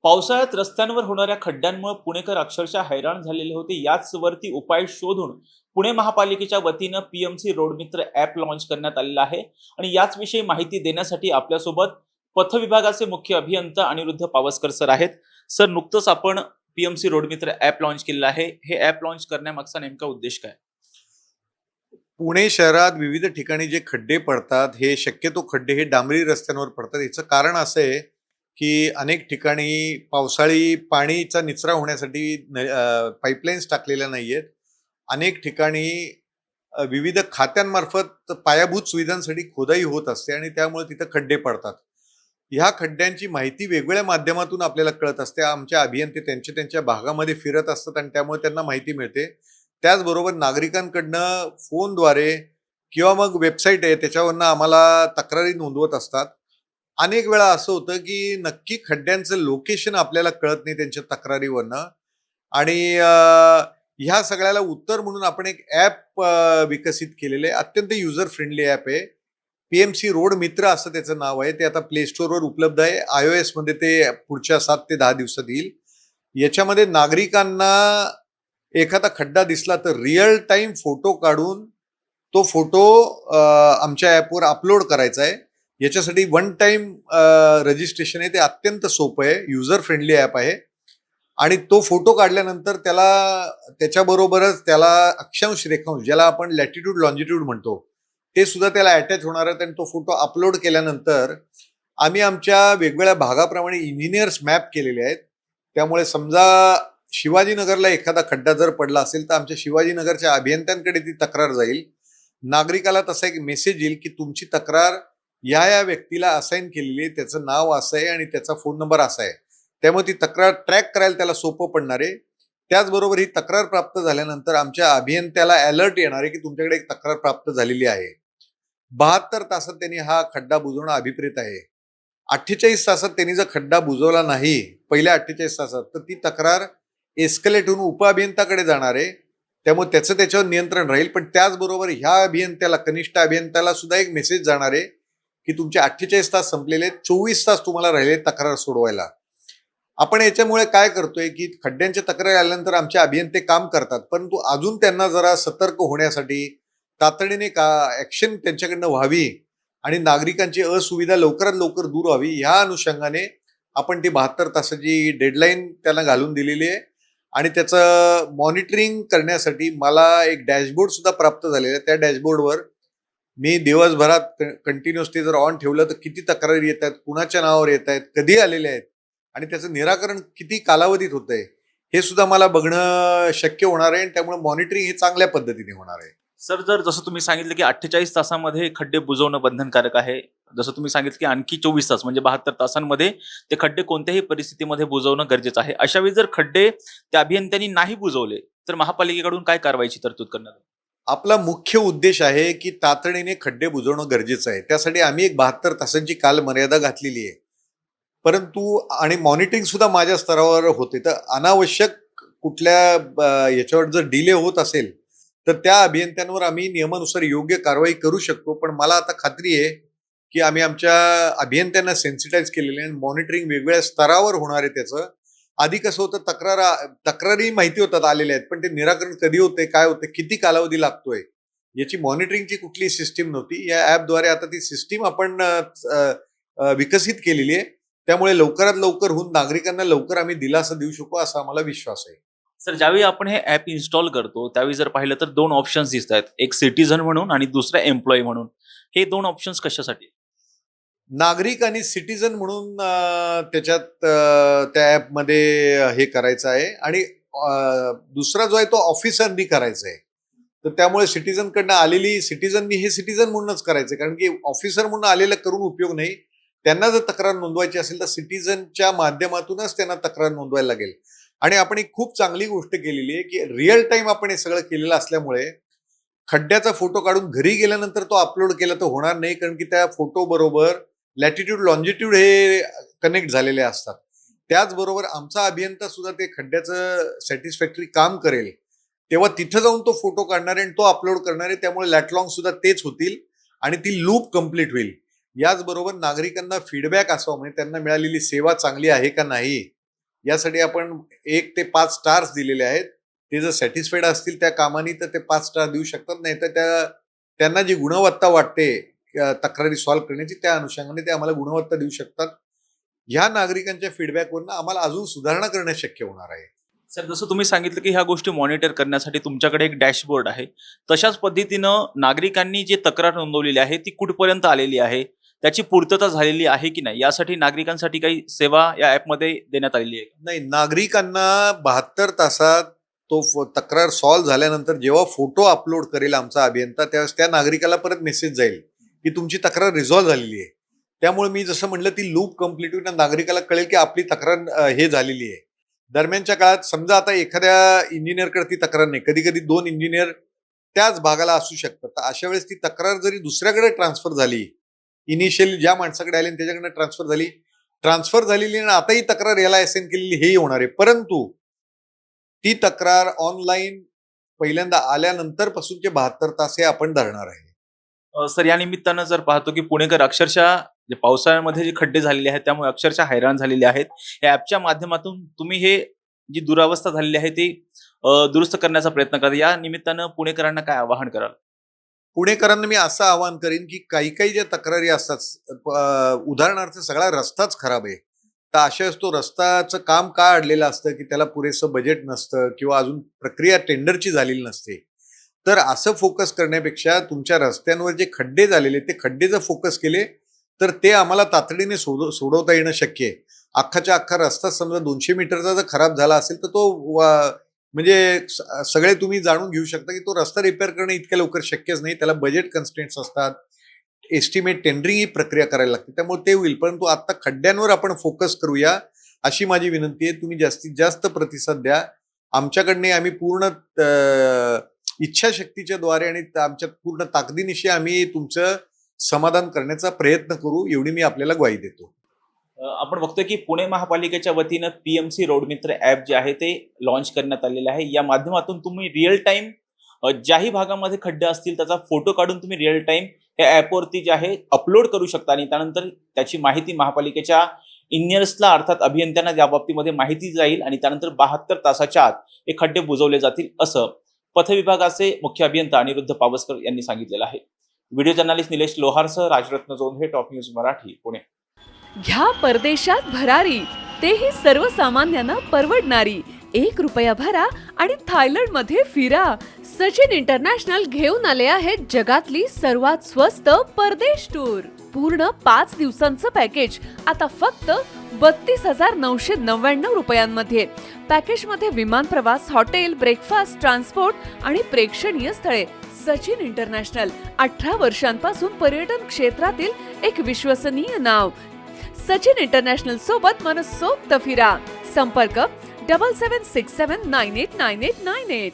पावसाळ्यात रस्त्यांवर होणाऱ्या खड्ड्यांमुळे पुणेकर अक्षरशः हैराण झालेले होते. याच वरती उपाय शोधून पुणे महापालिकेच्या वतीनं पीएमसी रोड मित्र ॲप लॉन्च करण्यात आलेलं आहे. आणि याच विषयी माहिती देण्यासाठी आपल्यासोबत पथ विभागाचे मुख्य अभियंता अनिरुद्ध पावसकर सर आहेत. सर, नुकतंच आपण पीएमसी रोड मित्र ॲप लॉन्च केलेलं आहे. हे ॲप लॉन्च करण्यामागचा नेमका उद्देश काय? पुणे शहरात विविध ठिकाणी जे खड्डे पडतात, हे शक्यतो खड्डे हे डांबरी रस्त्यांवर पडतात. याचं कारण असं आहे की अनेक ठिकाणी पावसाळी पाणीचा निचरा होण्यासाठी पाईपलाईन्स टाकलेल्या नाहीयेत. अनेक ठिकाणी विविध खात्यांमार्फत पायाभूत सुविधांसाठी खोदाई होत असते आणि त्यामुळे तिथं खड्डे पडतात. ह्या खड्ड्यांची माहिती वेगवेगळ्या माध्यमातून आपल्याला कळत असते. आमच्या अभियंते त्यांच्या त्यांच्या भागामध्ये फिरत असतात आणि त्यामुळे त्यांना माहिती मिळते. त्याचबरोबर नागरिकांकडनं फोनद्वारे किंवा मग वेबसाईट आहे त्याच्यावरनं आम्हाला तक्रारी नोंदवत असतात. अनेक वेळा असं होतं की नक्की खड्ड्यांचं लोकेशन आपल्याला कळत नाही त्यांच्या तक्रारीवरनं. आणि ह्या सगळ्याला उत्तर म्हणून आपण एक ॲप विकसित केलेलं आहे. अत्यंत युजर फ्रेंडली ॲप आहे. पीएमसी रोड मित्र असं त्याचं नाव आहे. ते आता प्ले स्टोअरवर उपलब्ध आहे. iOS मध्ये ते पुढच्या 7 ते 10 दिवसात येईल. याच्यामध्ये नागरिकांना एखादा खड्डा दिसला तर रिअल टाइम फोटो काढून तो फोटो आमच्या ॲपवर अपलोड करायचा आहे. याच्यासाठी वन टाइम रजिस्ट्रेशन आहे. ते अत्यंत सोपं आहे. युजर फ्रेंडली ॲप आहे. आणि तो फोटो काढल्यानंतर त्याच्याबरोबरच त्याला अक्षांश रेखांश, ज्याला आपण लॅटिट्यूड लॉन्जिट्यूड म्हणतो, ते सुद्धा त्याला अटॅच होणार आहेत. आणि तो फोटो अपलोड केल्यानंतर आम्ही आमच्या वेगवेगळ्या भागाप्रमाणे इंजिनियर्स मॅप केलेले आहेत. त्यामुळे समजा शिवाजीनगरला एखादा खड्डा जर पडला असेल तर आमच्या शिवाजीनगरच्या अभियंत्यांकडे ती तक्रार जाईल. नागरिकाला तसा एक मेसेज येईल की तुमची तक्रार या व्यक्तीला असाइन केलेली आहे, त्याचं नाव असं आहे आणि त्याचा फोन नंबर असा आहे. त्यामुळे ती तक्रार ट्रॅक करायला त्याला सोपं पडणार आहे. त्याचबरोबर ही तक्रार प्राप्त झाल्यानंतर आमच्या अभियंत्याला अलर्ट येणार आहे की तुमच्याकडे एक तक्रार प्राप्त झालेली आहे. 72 तासात त्यांनी हा खड्डा बुजवणं अभिप्रेत आहे. 48 तासात त्यांनी जर खड्डा बुजवला नाही पहिल्या 48 तासात, तर ती तक्रार एस्केलेट होऊन उपअभियंताकडे जाणार आहे. त्यामुळे त्याच्यावर नियंत्रण राहील. पण त्याचबरोबर ह्या अभियंत्याला, कनिष्ठ अभियंत्याला सुद्धा एक मेसेज जाणार आहे की तुमचे 48 तास संपलेले, 24 तास तुम्हाला राहिले तक्रार सोडवायला. आपण याच्यामुळे काय करतोय की खड्ड्यांच्या तक्रारी आल्यानंतर आमचे अभियंते काम करतात, परंतु अजून त्यांना जरा सतर्क होण्यासाठी तातडीने ऍक्शन त्यांच्याकडनं व्हावी आणि नागरिकांची असुविधा लवकरात लवकर दूर व्हावी, ह्या अनुषंगाने आपण ती 72 तासाची डेडलाईन त्यांना घालून दिलेली आहे. आणि त्याचं मॉनिटरिंग करण्यासाठी मला एक डॅशबोर्ड सुद्धा प्राप्त झालेला आहे. त्या डॅशबोर्डवर मी दिवसभरात कंटिन्युअसली जर ऑन ठेवलं तर किती तक्रारी येत आहेत, कुणाच्या नावावर येत आहेत, कधी आलेल्या आहेत आणि त्याचं निराकरण किती कालावधीत होत आहे, हे सुद्धा मला बघणं शक्य होणार आहे. त्यामुळे मॉनिटरिंग हे चांगल्या पद्धतीने होणार आहे. सर, जसं तुम्ही सांगितलं की 48 तासामध्ये खड्डे बुजवणं बंधनकारक आहे, जसं तुम्ही सांगितलं की आणखी 24 तास म्हणजे 72 तासांमध्ये ते खड्डे कोणत्याही परिस्थितीमध्ये बुजवणं गरजेचं आहे. अशा वेळी जर खड्डे त्या अभियंत्यांनी नाही बुजवले तर महापालिकेकडून काय कारवाईची तरतूद करणार? आपला मुख्य उद्देश आहे की तातडीने खड्डे बुजवणं गरजेचं आहे. त्यासाठी आम्ही एक 72 तासांची कालमर्यादा घातलेली आहे. परंतु आणि मॉनिटरिंग सुद्धा माझ्या स्तरावर होते. तर अनावश्यक कुठल्या याच्यावर जर डिले होत असेल तर त्या अभियंत्यांवर आम्ही नियमानुसार योग्य कारवाई करू शकतो. पण मला आता खात्री आहे की आम्ही आमच्या अभियंत्यांना सेन्सिटाईज केलेले आहे. मॉनिटरिंग वेगवेगळ्या स्तरावर होणार आहे त्याचं. आधी कसं होतं, तक्रारी माहिती होतात आलेल्या आहेत, पण ते निराकरण कधी होते, काय होते, किती कालावधी लागतोय, याची मॉनिटरिंगची कुठली सिस्टीम नव्हती. या ऍपद्वारे आता ती सिस्टीम आपण विकसित केलेली आहे. त्यामुळे लवकरात लवकर होऊन नागरिकांना लवकर आम्ही दिलासा देऊ शकू असा आम्हाला विश्वास आहे. सर, ज्यावेळी आपण हे ॲप इन्स्टॉल करतो त्यावेळी जर पाहिलं तर 2 ऑप्शन्स दिसत आहेत, एक सिटीझन म्हणून आणि दुसरा एम्प्लॉई म्हणून. हे 2 ऑप्शन्स कशासाठी? नागरिक आणि सिटीजन म्हणून त्याच्यात त्या ॲपमध्ये हे करायचं आहे. आणि दुसरा जो आहे तो ऑफिसरनी करायचा आहे. तर त्यामुळे सिटीजनकडनं आलेली सिटीजननी हे सिटीजन म्हणूनच करायचं, कारण की ऑफिसर म्हणून आलेलं करून उपयोग नाही. त्यांना जर तक्रार नोंदवायची असेल तर सिटीजनच्या माध्यमातूनच त्यांना तक्रार नोंदवायला लागेल. आणि आपण एक खूप चांगली गोष्ट केलेली आहे की रिअल टाइम आपण हे सगळं केलेलं असल्यामुळे खड्ड्याचा फोटो काढून घरी गेल्यानंतर तो अपलोड केला तर होणार नाही, कारण की त्या फोटो बरोबर लॅटिट्यूड लॉन्जिट्यूड हे कनेक्ट झालेले असतात. त्याचबरोबर आमचा अभियंता सुद्धा ते खड्ड्याचं सॅटिस्फॅक्टरी काम करेल तेव्हा तिथं जाऊन तो फोटो काढणार आहे आणि तो अपलोड करणार आहे. त्यामुळे लॅटलॉंग सुद्धा तेच होतील आणि ती लूप कंप्लीट होईल. याचबरोबर नागरिकांना फीडबॅक असावा, म्हणजे त्यांना मिळालेली सेवा चांगली आहे का नाही, यासाठी आपण 1 ते 5 स्टार्स दिलेले आहेत. ते जर सॅटिस्फाईड असतील त्या कामाने तर ते 5 स्टार देऊ शकतात, नाही तर त्यांना जी गुणवत्ता वाटते तक्रारी सॉल्व्ह करण्याची त्या अनुषंगाने ते आम्हाला गुणवत्ता देऊ शकतात. ह्या नागरिकांच्या फीडबॅकवरनं आम्हाला अजून सुधारणा करणं शक्य होणार आहे. सर, जसं तुम्ही सांगितलं की ह्या गोष्टी मॉनिटर करण्यासाठी तुमच्याकडे एक डॅशबोर्ड आहे, तशाच पद्धतीनं नागरिकांनी जे तक्रार नोंदवलेली आहे ती कुठपर्यंत आलेली आहे, त्याची पूर्तता झालेली आहे की नाही, यासाठी नागरिकांसाठी काही सेवा या ॲपमध्ये देण्यात आलेली आहे? नाही, नागरिकांना 72 तासात तक्रार सॉल्व्ह झाल्यानंतर जेव्हा फोटो अपलोड करेल आमचा अभियंता, त्यावेळेस त्या नागरिकाला परत मेसेज जाईल की तुमची तक्रार रिझॉल्व्ह झालेली आहे. त्यामुळे मी जसं म्हटलं ती लूप कंप्लीट होईल, नागरिकाला कळेल की आपली तक्रार हे झालेली आहे. दरम्यानच्या काळात समजा आता एखाद्या इंजिनियरकडे ती तक्रार नाही, कधी कधी 2 इंजिनियर त्याच भागाला असू शकतात, तर अशा वेळेस ती तक्रार जरी दुसऱ्याकडे ट्रान्सफर झाली, इनिशियली ज्या माणसाकडे आली त्याच्याकडे ट्रान्सफर झालेली आणि आता ही तक्रार याला असाइन केलेली हेही होणार आहे. परंतु ती तक्रार ऑनलाईन पहिल्यांदा आल्यानंतर पासूनचे 72 तास हे आपण धरणार आहे. सर, या निमित्तानं जर पाहतो की पुणेकर अक्षरशः जे पावसाळ्यामध्ये जे खड्डे झालेले आहेत त्यामुळे अक्षरशः हैराण झालेले आहेत. या ॲपच्या माध्यमातून तुम्ही हे जी दुरावस्था झालेली आहे ती दुरुस्त करण्याचा प्रयत्न करा. या निमित्तानं पुणेकरांना काय आवाहन कराल? पुणेकरांना मी असं आवाहन करीन की काही ज्या तक्रारी असतात, उदाहरणार्थ सगळा रस्ताच खराब आहे, तर अशा वेळेस तो रस्त्याचं काम का अडलेलं असतं की त्याला पुरेसं बजेट नसतं किंवा अजून प्रक्रिया टेंडरची झालेली नसते. तर असं फोकस करण्यापेक्षा तुमच्या रस्त्यांवर जे खड्डे झालेले ते खड्डे जर फोकस केले तर ते आम्हाला तातडीने सोडवता येणं शक्य आहे. अख्खाच्या अख्खा रस्ता समजा 200 मीटरचा जर खराब झाला असेल तर तो म्हणजे सगळे तुम्ही जाणून घेऊ शकता की तो रस्ता रिपेअर करणं इतक्या लवकर शक्यच नाही. त्याला बजेट कन्स्ट्रेंट्स असतात, एस्टिमेट टेंडरिंग ही प्रक्रिया करायला लागते, त्यामुळे ते होईल. परंतु आता खड्ड्यांवर आपण फोकस करूया अशी माझी विनंती आहे. तुम्ही जास्तीत जास्त प्रतिसाद द्या. आमच्याकडने आम्ही पूर्ण इच्छाशक्तीच्या द्वारे आणि आमच्या पूर्ण ताकदीनिशी आम्ही तुमचं समाधान करण्याचा प्रयत्न करू, एवढी मी आपल्याला ग्वाही देतो. आपण बघतोय की पुणे महापालिकेच्या वतीनं पीएमसी रोड मित्र ॲप जे आहे ते लॉन्च करण्यात आलेलं आहे. या माध्यमातून तुम्ही रिअल टाइम ज्याही भागामध्ये खड्डे असतील त्याचा फोटो काढून तुम्ही रिअल टाइम या ॲपवरती जे आहे अपलोड करू शकता आणि त्यानंतर त्याची माहिती महापालिकेच्या इंजिनियर्सला अर्थात अभियंत्यांना या बाबतीमध्ये माहिती जाईल आणि त्यानंतर 72 तासाच्या आत हे खड्डे बुजवले जातील, असं पथविभागाचे मुख्य अभियंता अनिरुद्ध पावसकर यांनी सांगितलेलं आहे. व्हिडिओ जर्नलिस्ट निलेश लोहारसह राजरत्न जोंधे, टॉप न्यूज मराठी, पुणे. घ्या परदेशात भरारी, तेही सर्वसामान्यांना परवडणारी. 1 रुपया भरा आणि थायलंडमध्ये फिरा. सचिन इंटरनॅशनल घेऊन आले आहेत जगातली सर्वात स्वस्त परदेश टूर. पूर्ण 5 दिवसांचं पॅकेज आता फक्त 32,999 रुपयांमध्ये. पॅकेजमध्ये विमान प्रवास, हॉटेल, ब्रेकफास्ट, ट्रान्सपोर्ट आणि प्रेक्षणीय स्थळे. सचिन इंटरनॅशनल 18 वर्षांपासून पर्यटन क्षेत्रातील एक विश्वसनीय नाव. सचिन इंटरनॅशनल सोबत मनसोक्त फिरा. संपर्क 7767989898.